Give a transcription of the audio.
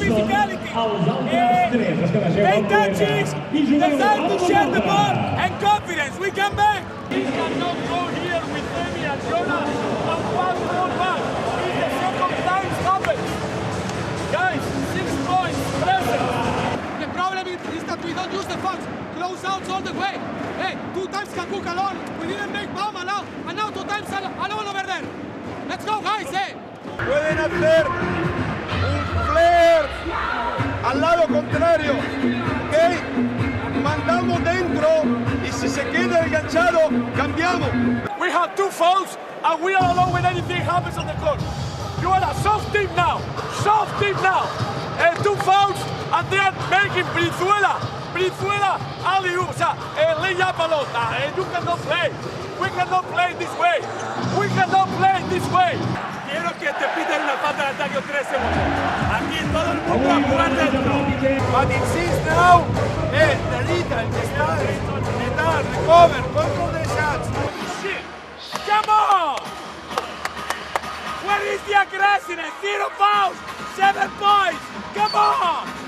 physicality. Make touches, decide to share the ball, and confidence. We come back. He cannot go here with Demi and Jonah and one more back. It's the second time it's happened. Guys, 6 points, present. The problem is that we don't use the funds. Close outs all the way. Hey, 2 times Cancún alone. We didn't make Bama now, and now 2 times alone over there. Let's go, guys, hey. Pueden hacer un flare al lado contrario, ¿ok? Mandamos dentro y si se queda enganchado, cambiamos. We have 2 fouls and we are alone when anything happens on the court. You are a soft team now. 2 fouls and they are making Brizuela, alley-oop, o sea, lay up pelota. You cannot play. We cannot play this way. Quiero que te piten una falta de ataque 3 segundos. Aquí todo el mundo a jugar dentro. But insist now, Narita, el que está, recover, control the shots. Shit. Come on! Where is the aggressiveness? 0 fouls, 7 points. Come on!